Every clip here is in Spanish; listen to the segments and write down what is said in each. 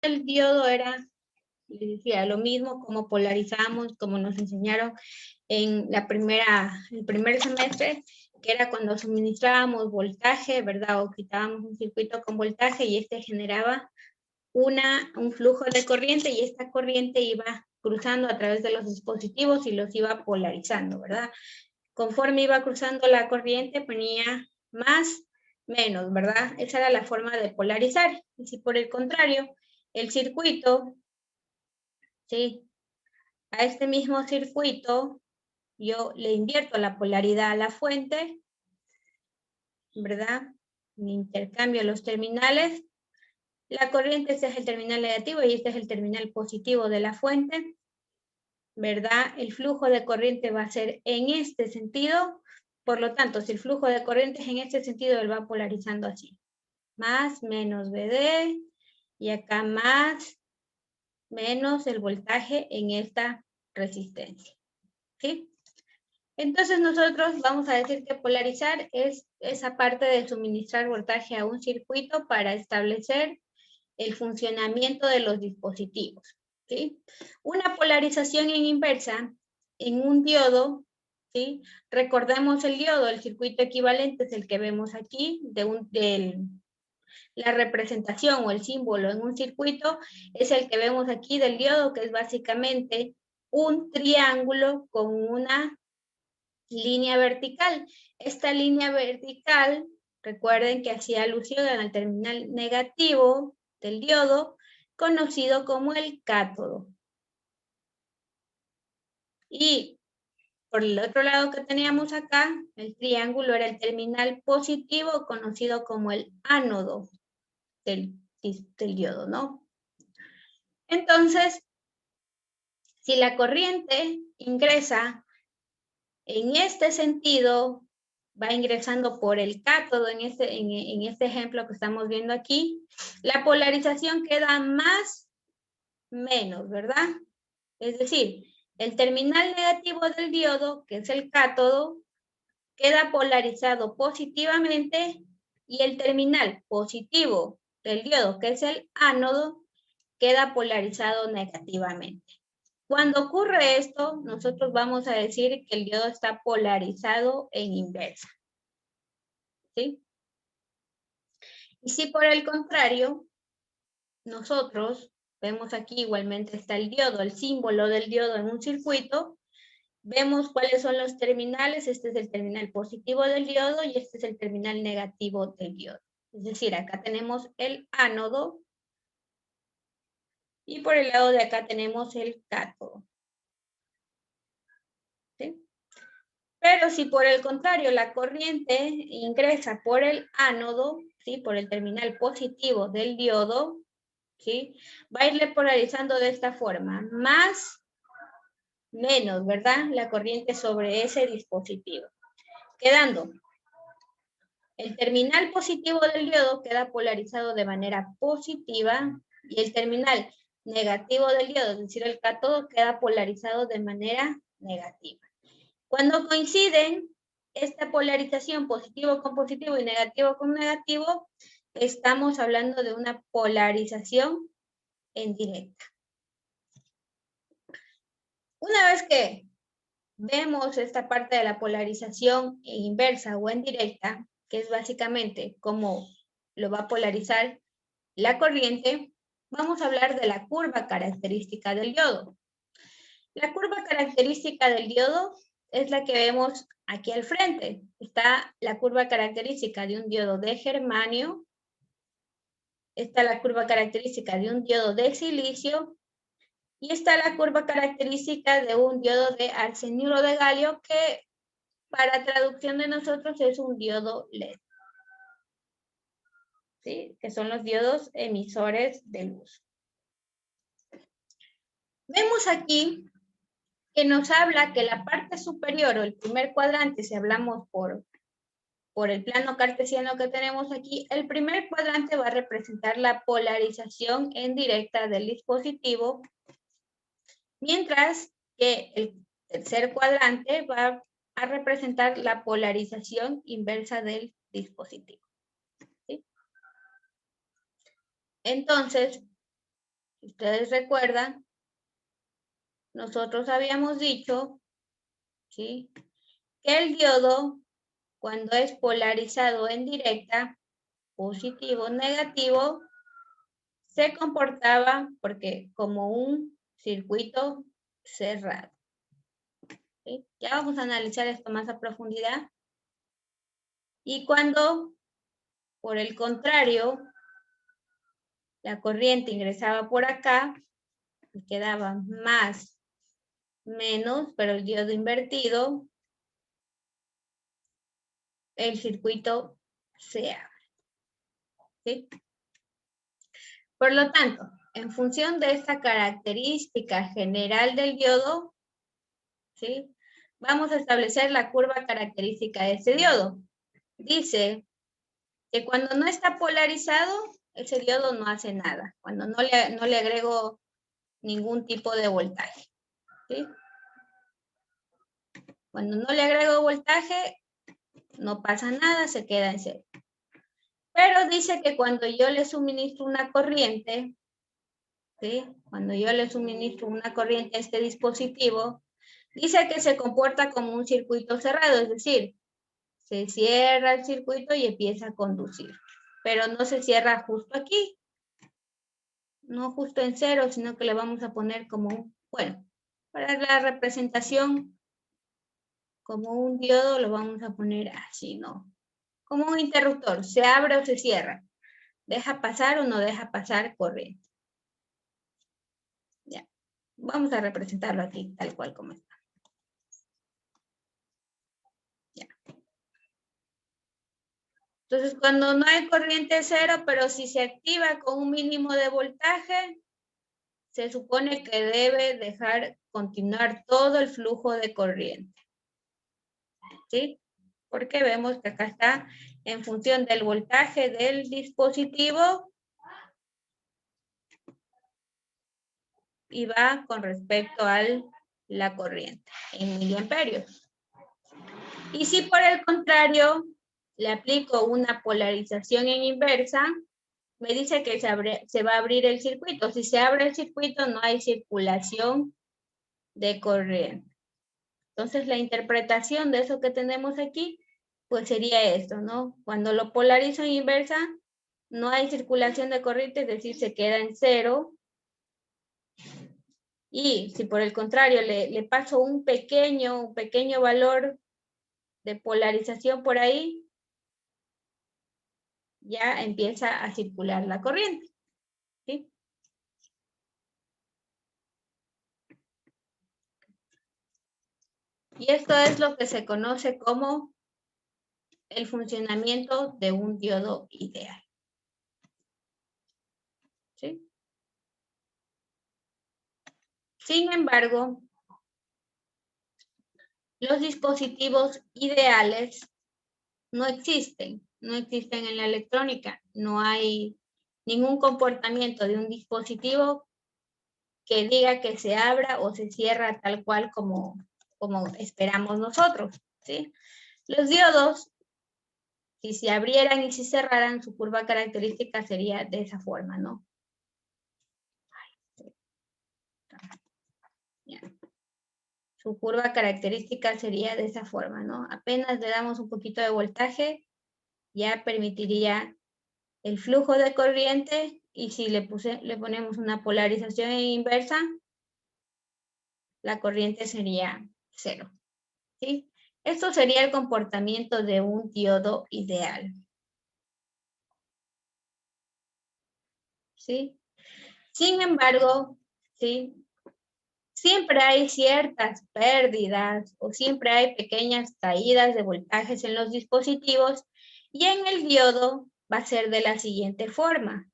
el diodo era, les decía, lo mismo como polarizamos, como nos enseñaron en el primer semestre, que era cuando suministrábamos voltaje, ¿verdad? O quitábamos un circuito con voltaje y este generaba un flujo de corriente y esta corriente iba cruzando a través de los dispositivos y los iba polarizando, ¿verdad? Conforme iba cruzando la corriente ponía más, menos, ¿verdad? Esa era la forma de polarizar. Y si por el contrario, el circuito, ¿sí? A este mismo circuito yo le invierto la polaridad a la fuente, ¿verdad? Me intercambio los terminales. La corriente, este es el terminal negativo y este es el terminal positivo de la fuente, ¿verdad? El flujo de corriente va a ser en este sentido. Por lo tanto, si el flujo de corriente es en este sentido, él va polarizando así. Más, menos BD, y acá más, menos el voltaje en esta resistencia, ¿sí? Entonces nosotros vamos a decir que polarizar es esa parte de suministrar voltaje a un circuito para establecer el funcionamiento de los dispositivos, ¿sí? Una polarización en inversa en un diodo, ¿sí? Recordemos el diodo, el circuito equivalente es el que vemos aquí, la representación o el símbolo en un circuito es el que vemos aquí del diodo, que es básicamente un triángulo con una línea vertical. Esta línea vertical, recuerden que hacía alusión al terminal negativo del diodo, conocido como el cátodo. Y por el otro lado que teníamos acá, el triángulo era el terminal positivo, conocido como el ánodo del diodo, ¿no? Entonces, si la corriente ingresa en este sentido, va ingresando por el cátodo en este ejemplo que estamos viendo aquí, la polarización queda más, menos, ¿verdad? Es decir, el terminal negativo del diodo, que es el cátodo, queda polarizado positivamente y el terminal positivo del diodo, que es el ánodo, queda polarizado negativamente. Cuando ocurre esto, nosotros vamos a decir que el diodo está polarizado en inversa, ¿sí? Y si por el contrario, nosotros vemos aquí igualmente está el diodo, el símbolo del diodo en un circuito, vemos cuáles son los terminales, este es el terminal positivo del diodo y este es el terminal negativo del diodo. Es decir, acá tenemos el ánodo y por el lado de acá tenemos el cátodo. ¿Sí? Pero si por el contrario la corriente ingresa por el ánodo, ¿sí? Por el terminal positivo del diodo, ¿sí? Va a irle polarizando de esta forma, más, menos, ¿verdad? La corriente sobre ese dispositivo. Quedando, el terminal positivo del diodo queda polarizado de manera positiva y el terminal negativo del diodo, es decir, el cátodo, queda polarizado de manera negativa. Cuando coinciden esta polarización positivo con positivo y negativo con negativo, estamos hablando de una polarización en directa. Una vez que vemos esta parte de la polarización en inversa o en directa, que es básicamente cómo lo va a polarizar la corriente, vamos a hablar de la curva característica del diodo. La curva característica del diodo es la que vemos aquí al frente. Está la curva característica de un diodo de germanio, está la curva característica de un diodo de silicio, y está la curva característica de un diodo de arseniuro de galio, que para traducción de nosotros es un diodo LED. ¿Sí? Que son los diodos emisores de luz. Vemos aquí que nos habla que la parte superior o el primer cuadrante, si hablamos por el plano cartesiano que tenemos aquí, el primer cuadrante va a representar la polarización en directa del dispositivo, mientras que el tercer cuadrante va a representar la polarización inversa del dispositivo. ¿Sí? Entonces, Si ustedes recuerdan, nosotros habíamos dicho, ¿sí?, que el diodo, cuando es polarizado en directa, positivo o negativo, se comportaba como un circuito cerrado. ¿Sí? Ya vamos a analizar esto más a profundidad. Y cuando, por el contrario, la corriente ingresaba por acá, y quedaba más, menos, pero el diodo invertido, el circuito se abre. ¿Sí? Por lo tanto, en función de esta característica general del diodo, ¿sí?, vamos a establecer la curva característica de este diodo. Dice que cuando no está polarizado, ese diodo no hace nada. Cuando no le agrego ningún tipo de voltaje. ¿Sí? Cuando no le agrego voltaje, no pasa nada, se queda en cero. Pero dice que cuando yo le suministro una corriente, ¿sí?, cuando yo le suministro una corriente a este dispositivo, dice que se comporta como un circuito cerrado, es decir, se cierra el circuito y empieza a conducir. Pero no se cierra justo aquí, no justo en cero, sino que le vamos a poner como, bueno, para la representación, como un diodo lo vamos a poner así, ¿no? Como un interruptor, se abre o se cierra, deja pasar o no deja pasar corriente. Ya, vamos a representarlo aquí, tal cual como está. Ya. Entonces, cuando no hay corriente cero, pero si se activa con un mínimo de voltaje, se supone que debe dejar continuar todo el flujo de corriente. ¿Sí? Porque vemos que acá está en función del voltaje del dispositivo y va con respecto a la corriente en miliamperios. Y si por el contrario le aplico una polarización en inversa, me dice que se va a abrir el circuito. Si se abre el circuito, no hay circulación de corriente. Entonces, la interpretación de eso que tenemos aquí, pues sería esto, ¿no? Cuando lo polarizo en inversa, no hay circulación de corriente, es decir, se queda en cero. Y si por el contrario le paso un pequeño valor de polarización por ahí, ya empieza a circular la corriente. ¿Sí? Y esto es lo que se conoce como el funcionamiento de un diodo ideal. ¿Sí? Sin embargo, los dispositivos ideales no existen en la electrónica. No hay ningún comportamiento de un dispositivo que diga que se abra o se cierra tal cual como esperamos nosotros, ¿sí? Los diodos, si se abrieran y si cerraran, su curva característica sería de esa forma, ¿no? Su curva característica sería de esa forma, ¿no? Apenas le damos un poquito de voltaje, ya permitiría el flujo de corriente, y si le ponemos una polarización inversa, la corriente sería cero. ¿Sí? Esto sería el comportamiento de un diodo ideal. ¿Sí? Sin embargo, ¿sí?, siempre hay ciertas pérdidas o siempre hay pequeñas caídas de voltajes en los dispositivos, y en el diodo va a ser de la siguiente forma.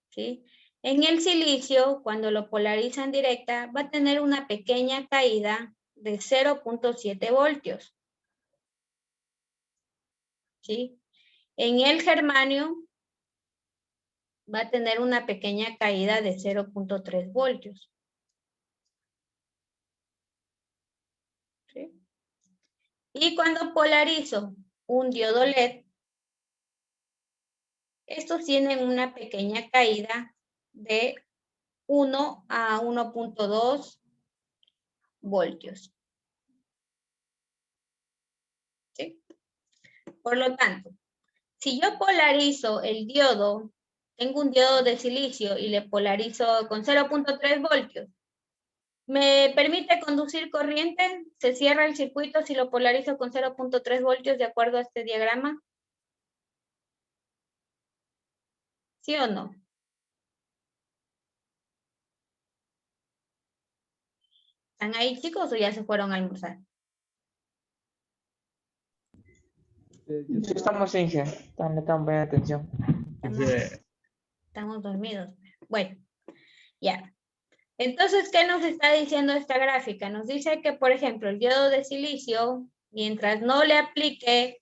¿Sí? En el silicio, cuando lo polarizan directa, va a tener una pequeña caída de 0.7 voltios. ¿Sí? En el germanio va a tener una pequeña caída de 0.3 voltios. ¿Sí? Y cuando polarizo un diodo LED, estos tienen una pequeña caída de 1 a 1.2 voltios. ¿Sí? Por lo tanto, si yo polarizo el diodo, tengo un diodo de silicio y le polarizo con 0.3 voltios, ¿me permite conducir corriente? ¿Se cierra el circuito si lo polarizo con 0.3 voltios de acuerdo a este diagrama? ¿Sí o no? ¿Están ahí, chicos, o ya se fueron a almorzar? Sí, estamos, Inge. Estamos poniendo atención. Estamos dormidos. Bueno, ya. Entonces, ¿qué nos está diciendo esta gráfica? Nos dice que, por ejemplo, el diodo de silicio, mientras no le aplique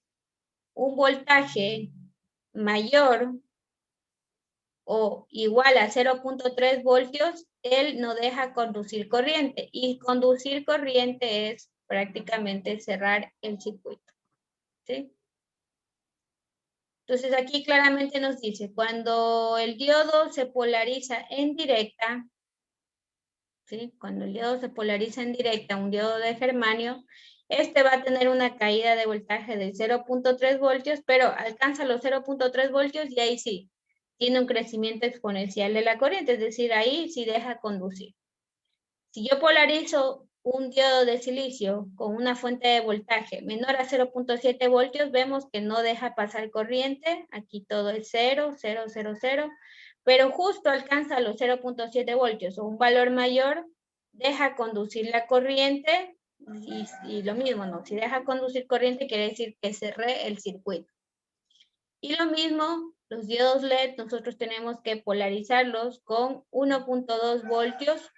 un voltaje mayor o igual a 0.3 voltios, él no deja conducir corriente. Y conducir corriente es prácticamente cerrar el circuito. ¿Sí? Entonces aquí claramente nos dice, cuando el diodo se polariza en directa, ¿sí? Cuando el diodo se polariza en directa, un diodo de germanio, este va a tener una caída de voltaje de 0.3 voltios, pero alcanza los 0.3 voltios y ahí sí, tiene un crecimiento exponencial de la corriente, es decir, ahí sí deja conducir. Si yo polarizo un diodo de silicio con una fuente de voltaje menor a 0.7 voltios, vemos que no deja pasar corriente, aquí todo es 0, 0, 0, 0, pero justo alcanza los 0.7 voltios o un valor mayor, deja conducir la corriente y lo mismo, ¿no? Si deja conducir corriente quiere decir que cerré el circuito. Y lo mismo, los diodos LED nosotros tenemos que polarizarlos con 1.2 voltios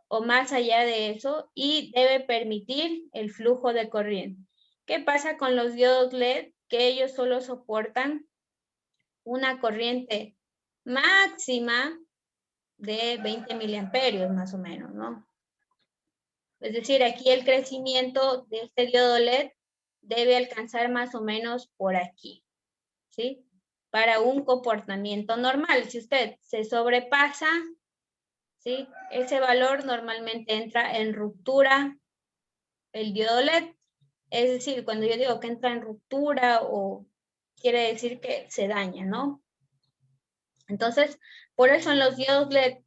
o más allá de eso y debe permitir el flujo de corriente. ¿Qué pasa con los diodos LED? Que ellos solo soportan una corriente máxima de 20 miliamperios más o menos, ¿no? Es decir, aquí el crecimiento de este diodo LED debe alcanzar más o menos por aquí, ¿sí? Para un comportamiento normal. Si usted se sobrepasa, ¿sí? Ese valor normalmente entra en ruptura el diodo LED. Es decir, cuando yo digo que entra en ruptura o quiere decir que se daña, ¿no? Entonces, por eso en los diodos LED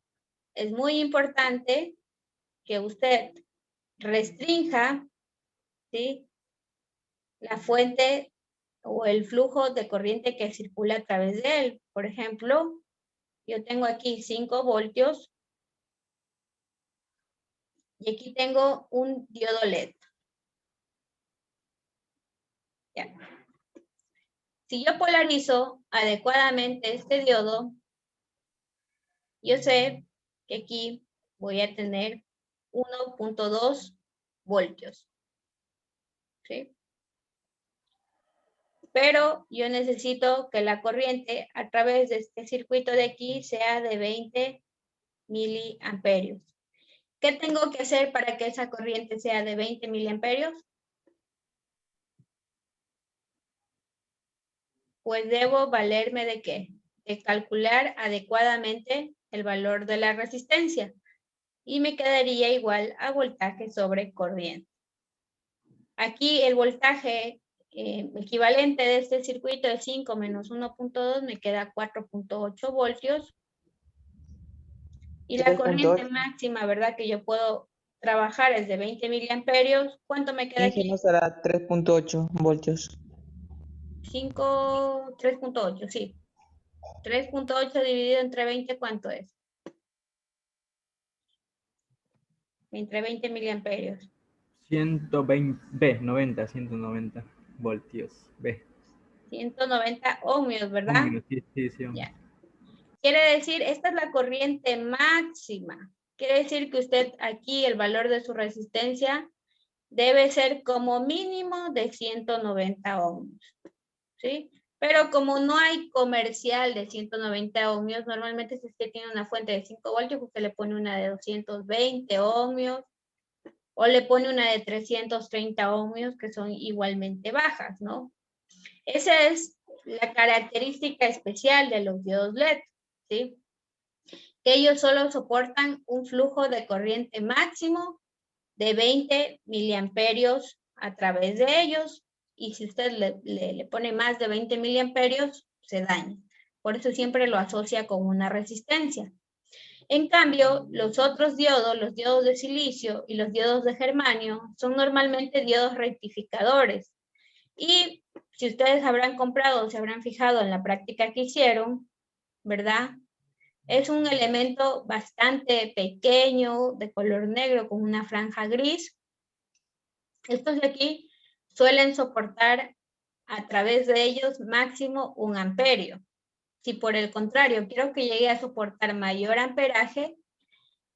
es muy importante que usted restrinja, ¿sí? La fuente o el flujo de corriente que circula a través de él. Por ejemplo, yo tengo aquí 5 voltios y aquí tengo un diodo LED. Ya. Si yo polarizo adecuadamente este diodo, yo sé que aquí voy a tener 1.2 voltios. ¿Sí? Pero yo necesito que la corriente a través de este circuito de aquí sea de 20 miliamperios. ¿Qué tengo que hacer para que esa corriente sea de 20 miliamperios? Pues debo valerme de ¿qué? De calcular adecuadamente el valor de la resistencia y me quedaría igual a voltaje sobre corriente. Aquí el voltaje equivalente de este circuito de 5 menos 1.2 me queda 4.8 voltios. Y la corriente máxima, ¿verdad? Que yo puedo trabajar es de 20 miliamperios. ¿Cuánto me queda aquí? Inge, no será 3.8 voltios. 3.8, sí. 3.8 dividido entre 20, ¿cuánto es? Entre 20 miliamperios. 120, B, 90, 190 voltios, B. 190 ohmios, ¿verdad? Sí, sí, sí. Ya. Quiere decir, esta es la corriente máxima. Quiere decir que usted aquí, el valor de su resistencia debe ser como mínimo de 190 ohmios, ¿sí? Pero como no hay comercial de 190 ohmios, normalmente si usted tiene una fuente de 5 voltios, usted le pone una de 220 ohmios o le pone una de 330 ohmios que son igualmente bajas, ¿no? Esa es la característica especial de los diodos LED, ¿sí? que ellos solo soportan un flujo de corriente máximo de 20 miliamperios a través de ellos, y si usted le pone más de 20 miliamperios, se daña. Por eso siempre lo asocia con una resistencia. En cambio, los otros diodos, los diodos de silicio y los diodos de germanio, son normalmente diodos rectificadores. Y si ustedes habrán comprado o se habrán fijado en la práctica que hicieron, ¿verdad? Es un elemento bastante pequeño, de color negro, con una franja gris. Estos de aquí suelen soportar a través de ellos máximo 1 amperio. Si por el contrario quiero que llegue a soportar mayor amperaje,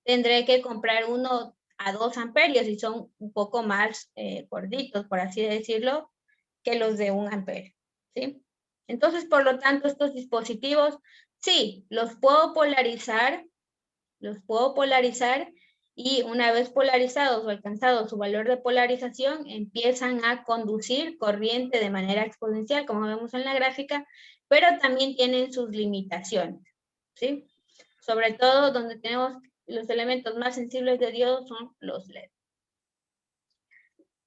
tendré que comprar 1 a 2 amperios y son un poco más gorditos, por así decirlo, que los de 1 amperio, ¿sí? Entonces, por lo tanto, estos dispositivos, sí, los puedo polarizar, y una vez polarizados o alcanzado su valor de polarización, empiezan a conducir corriente de manera exponencial, como vemos en la gráfica, pero también tienen sus limitaciones, ¿sí? Sobre todo donde tenemos los elementos más sensibles de diodo son los LED.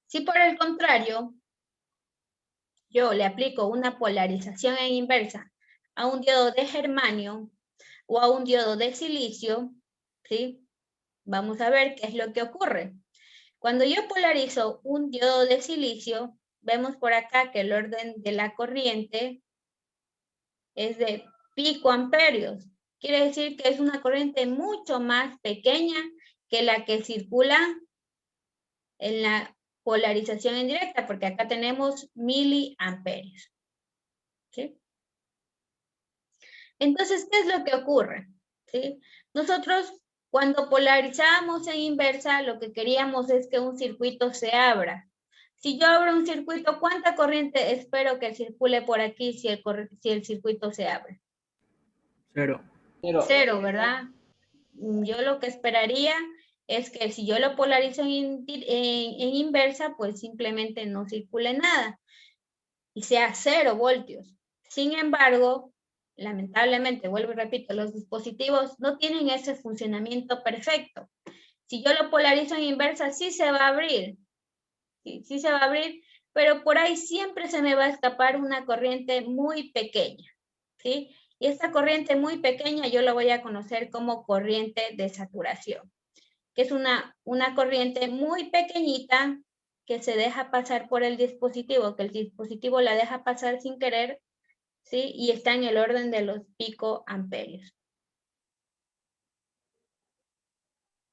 Si por el contrario, yo le aplico una polarización en inversa a un diodo de germanio o a un diodo de silicio, ¿sí? Vamos a ver qué es lo que ocurre. Cuando yo polarizo un diodo de silicio, vemos por acá que el orden de la corriente es de picoamperios. Quiere decir que es una corriente mucho más pequeña que la que circula en la polarización indirecta, porque acá tenemos miliamperios, ¿sí? Entonces, ¿qué es lo que ocurre? ¿Sí? Nosotros, cuando polarizamos en inversa, lo que queríamos es que un circuito se abra. Si yo abro un circuito, ¿cuánta corriente espero que circule por aquí si el circuito se abre? 0. Cero, ¿verdad? Yo lo que esperaría es que si yo lo polarizo en inversa, pues simplemente no circule nada y sea 0 voltios. Sin embargo, lamentablemente, vuelvo y repito, los dispositivos no tienen ese funcionamiento perfecto. Si yo lo polarizo en inversa, sí se va a abrir. Sí se va a abrir, pero por ahí siempre se me va a escapar una corriente muy pequeña, ¿sí? Y esta corriente muy pequeña yo la voy a conocer como corriente de saturación, que es una corriente muy pequeñita que se deja pasar por el dispositivo, que el dispositivo la deja pasar sin querer, ¿sí? Y está en el orden de los picoamperios.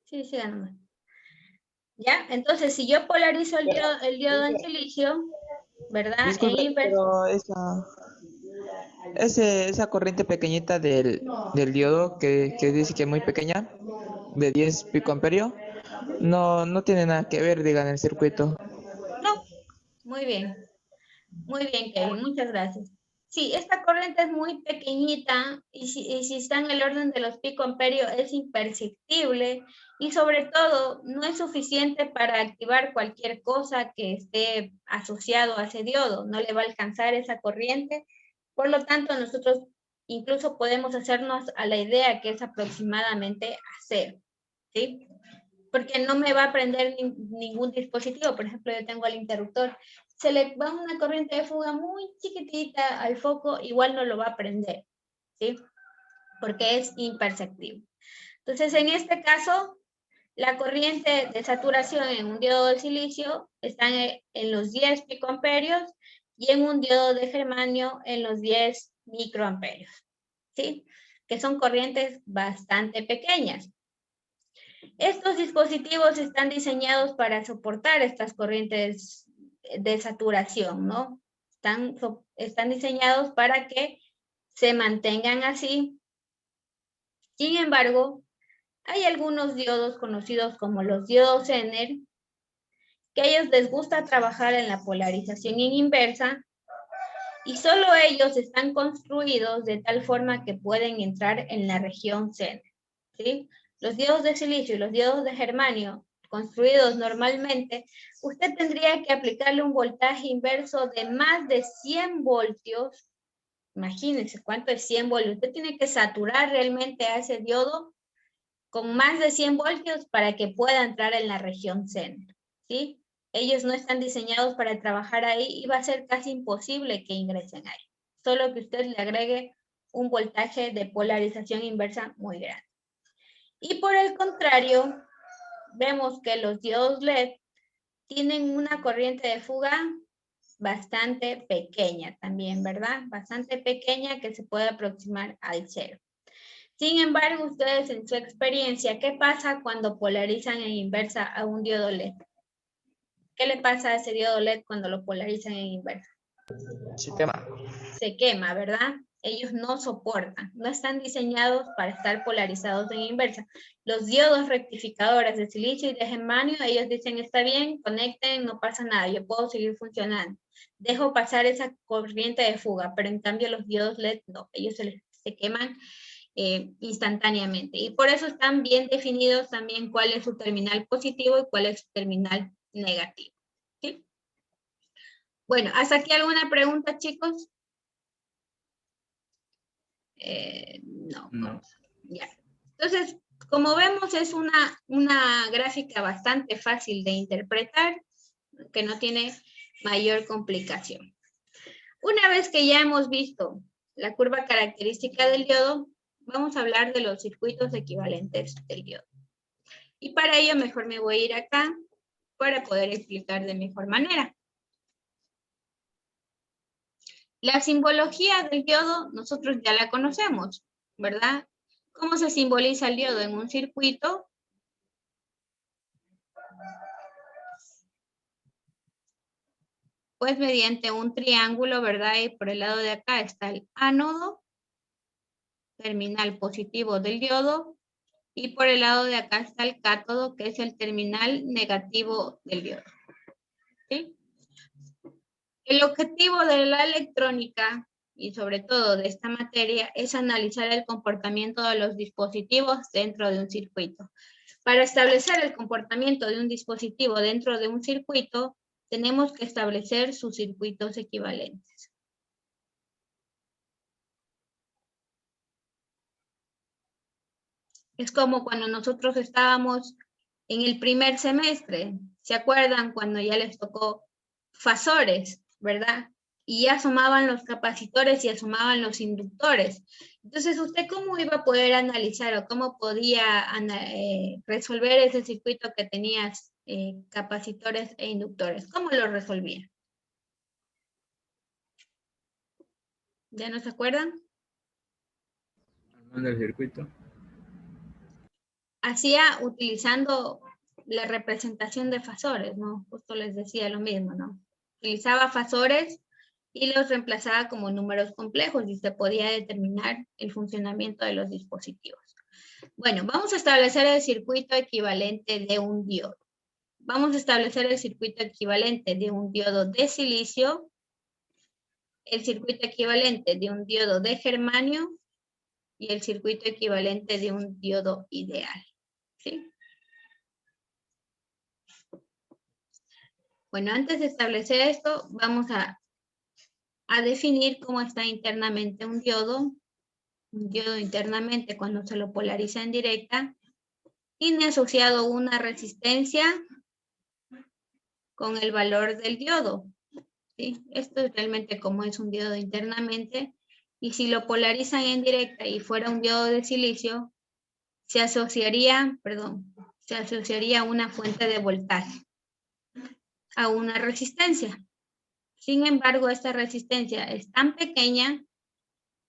Sí, sigan nomás. ¿Ya? Entonces, si yo polarizo el diodo en silicio, ¿verdad? Disculpe, pero esa corriente pequeñita del diodo que dice que es muy pequeña, de 10 picoamperios, no tiene nada que ver, diga, en el circuito. No, muy bien. Muy bien, Kevin, muchas gracias. Sí, esta corriente es muy pequeñita y si está en el orden de los picoamperios es imperceptible y sobre todo no es suficiente para activar cualquier cosa que esté asociado a ese diodo. No le va a alcanzar esa corriente. Por lo tanto, nosotros incluso podemos hacernos a la idea que es aproximadamente a 0, ¿sí? Porque no me va a prender ningún dispositivo. Por ejemplo, yo tengo el interruptor. Se le va una corriente de fuga muy chiquitita al foco, igual no lo va a prender, ¿sí? Porque es imperceptible. Entonces, en este caso, la corriente de saturación en un diodo de silicio está en los 10 picoamperios y en un diodo de germanio en los 10 microamperios, ¿sí? Que son corrientes bastante pequeñas. Estos dispositivos están diseñados para soportar estas corrientes de saturación, ¿no? Están diseñados para que se mantengan así. Sin embargo, hay algunos diodos conocidos como los diodos Zener, que a ellos les gusta trabajar en la polarización en inversa y solo ellos están construidos de tal forma que pueden entrar en la región Zener, ¿sí? Los diodos de silicio y los diodos de germanio construidos normalmente, usted tendría que aplicarle un voltaje inverso de más de 100 voltios. Imagínense cuánto es 100 voltios. Usted tiene que saturar realmente a ese diodo con más de 100 voltios para que pueda entrar en la región centro, ¿sí? Ellos no están diseñados para trabajar ahí y va a ser casi imposible que ingresen ahí. Solo que usted le agregue un voltaje de polarización inversa muy grande. Y por el contrario, vemos que los diodos LED tienen una corriente de fuga bastante pequeña también, ¿verdad? Bastante pequeña que se puede aproximar al cero. Sin embargo, ustedes en su experiencia, ¿qué pasa cuando polarizan en inversa a un diodo LED? ¿Qué le pasa a ese diodo LED cuando lo polarizan en inversa? Se quema. Se quema, ¿verdad? Ellos no soportan, no están diseñados para estar polarizados en inversa. Los diodos rectificadores de silicio y de germanio, ellos dicen, está bien, conecten, no pasa nada, yo puedo seguir funcionando. Dejo pasar esa corriente de fuga, pero en cambio los diodos LED no, ellos se queman instantáneamente. Y por eso están bien definidos también cuál es su terminal positivo y cuál es su terminal negativo. ¿Sí? Bueno, ¿hasta aquí alguna pregunta, chicos? No. No. Ya. Entonces, como vemos, es una gráfica bastante fácil de interpretar, que no tiene mayor complicación. Una vez que ya hemos visto la curva característica del diodo, vamos a hablar de los circuitos equivalentes del diodo. Y para ello, mejor me voy a ir acá para poder explicar de mejor manera. La simbología del diodo nosotros ya la conocemos, ¿verdad? ¿Cómo se simboliza el diodo en un circuito? Pues mediante un triángulo, ¿verdad? Y por el lado de acá está el ánodo, terminal positivo del diodo, y por el lado de acá está el cátodo, que es el terminal negativo del diodo. ¿Sí? El objetivo de la electrónica y sobre todo de esta materia es analizar el comportamiento de los dispositivos dentro de un circuito. Para establecer el comportamiento de un dispositivo dentro de un circuito, tenemos que establecer sus circuitos equivalentes. Es como cuando nosotros estábamos en el primer semestre, ¿se acuerdan cuando ya les tocó fasores, verdad? Y ya asomaban los capacitores y asomaban los inductores. Entonces, ¿usted cómo iba a poder analizar o cómo podía resolver ese circuito que tenía capacitores e inductores? ¿Cómo lo resolvía? ¿Ya no se acuerdan? Armando el circuito. Hacía utilizando la representación de fasores, ¿no? Justo les decía lo mismo, ¿no? Utilizaba fasores y los reemplazaba como números complejos y se podía determinar el funcionamiento de los dispositivos. Bueno, vamos a establecer el circuito equivalente de un diodo. Vamos a establecer el circuito equivalente de un diodo de silicio, el circuito equivalente de un diodo de germanio y el circuito equivalente de un diodo ideal. ¿Sí? Bueno, antes de establecer esto, vamos a definir cómo está internamente un diodo. Un diodo internamente, cuando se lo polariza en directa, tiene asociado una resistencia con el valor del diodo. ¿Sí? Esto es realmente como es un diodo internamente. Y si lo polarizan en directa y fuera un diodo de silicio, se asociaría a una fuente de voltaje, a una resistencia. Sin embargo, esta resistencia es tan pequeña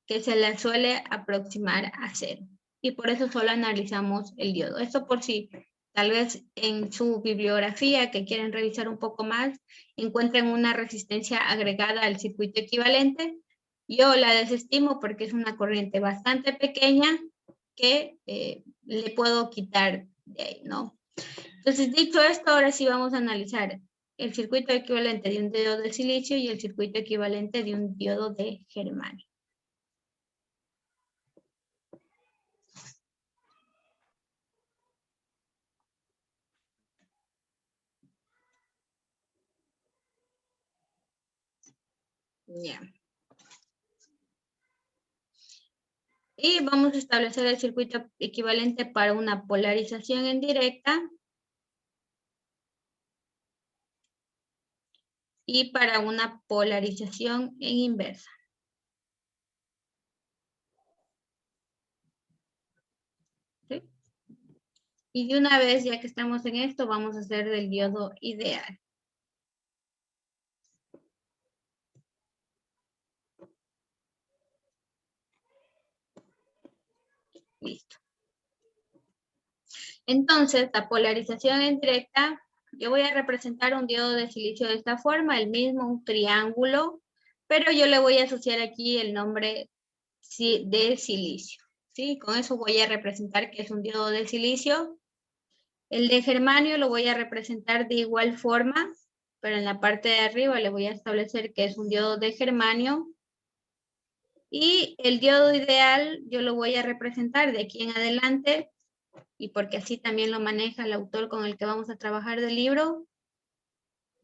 que se la suele aproximar a cero. Y por eso solo analizamos el diodo. Esto por si tal vez en su bibliografía que quieren revisar un poco más, encuentren una resistencia agregada al circuito equivalente. Yo la desestimo porque es una corriente bastante pequeña que le puedo quitar de ahí, ¿no? Entonces, dicho esto, ahora sí vamos a analizar el circuito equivalente de un diodo de silicio y el circuito equivalente de un diodo de germanio. Ya. Y vamos a establecer el circuito equivalente para una polarización en directa y para una polarización en inversa. ¿Sí? Y de una vez, ya que estamos en esto, vamos a hacer del diodo ideal. Listo. Entonces, la polarización en directa, yo voy a representar un diodo de silicio de esta forma, el mismo, un triángulo, pero yo le voy a asociar aquí el nombre de silicio. ¿Sí? Con eso voy a representar que es un diodo de silicio. El de germanio lo voy a representar de igual forma, pero en la parte de arriba le voy a establecer que es un diodo de germanio. Y el diodo ideal yo lo voy a representar de aquí en adelante, y porque así también lo maneja el autor con el que vamos a trabajar del libro,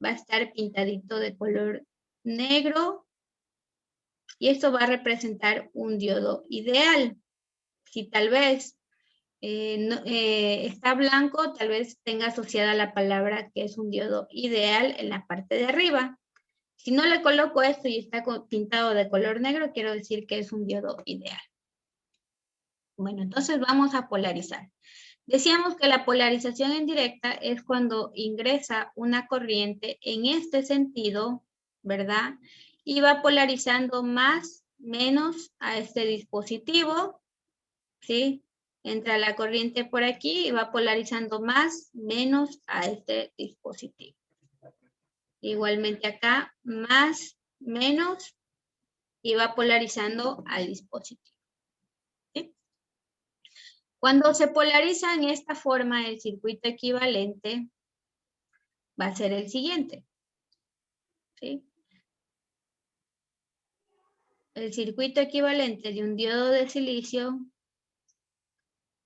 va a estar pintadito de color negro, y esto va a representar un diodo ideal. Si tal vez está blanco, tal vez tenga asociada la palabra que es un diodo ideal en la parte de arriba. Si no le coloco esto y está pintado de color negro, quiero decir que es un diodo ideal. Bueno, entonces vamos a polarizar. Decíamos que la polarización en directa es cuando ingresa una corriente en este sentido, ¿verdad? Y va polarizando más, menos a este dispositivo, ¿sí? Entra la corriente por aquí y va polarizando más, menos a este dispositivo. Igualmente acá, más, menos, y va polarizando al dispositivo. ¿Sí? Cuando se polariza en esta forma, el circuito equivalente va a ser el siguiente. ¿Sí? El circuito equivalente de un diodo de silicio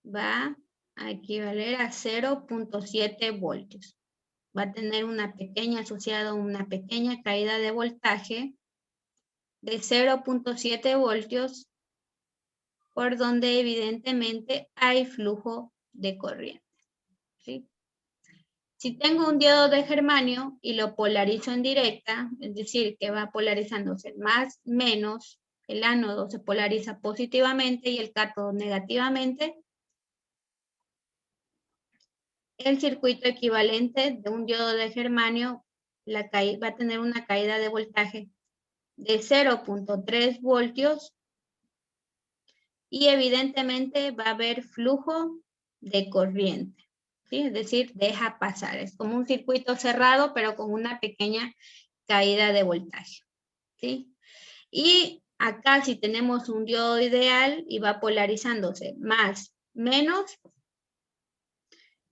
va a equivaler a 0.7 voltios. Va a tener una pequeña asociada, una pequeña caída de voltaje de 0.7 voltios, por donde evidentemente hay flujo de corriente. ¿Sí? Si tengo un diodo de germanio y lo polarizo en directa, es decir, que va polarizándose más, menos, el ánodo se polariza positivamente y el cátodo negativamente, el circuito equivalente de un diodo de germanio va a tener una caída de voltaje de 0.3 voltios y evidentemente va a haber flujo de corriente, ¿sí? Es decir, deja pasar. Es como un circuito cerrado, pero con una pequeña caída de voltaje, ¿sí? Y acá si tenemos un diodo ideal y va polarizándose más, menos,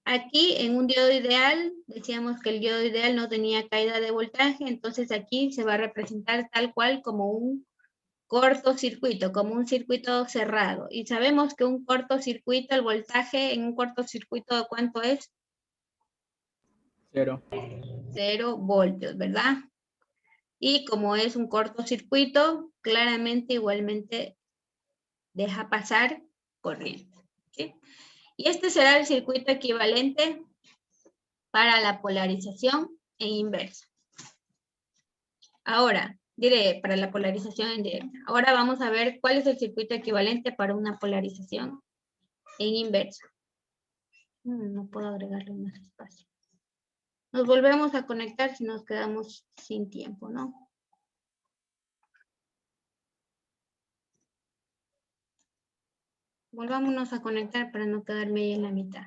aquí en un diodo ideal, decíamos que el diodo ideal no tenía caída de voltaje, entonces aquí se va a representar tal cual como un cortocircuito, como un circuito cerrado. Y sabemos que un cortocircuito, el voltaje en un cortocircuito, ¿de cuánto es? 0. 0 voltios, ¿verdad? Y como es un cortocircuito, claramente igualmente deja pasar corriente. ¿Sí? Y este será el circuito equivalente para la polarización en inversa. Ahora, diré para la polarización en directa. Ahora vamos a ver cuál es el circuito equivalente para una polarización en inversa. No puedo agregarle más espacio. Nos volvemos a conectar si nos quedamos sin tiempo, ¿no? Volvámonos a conectar para no quedarme ahí en la mitad.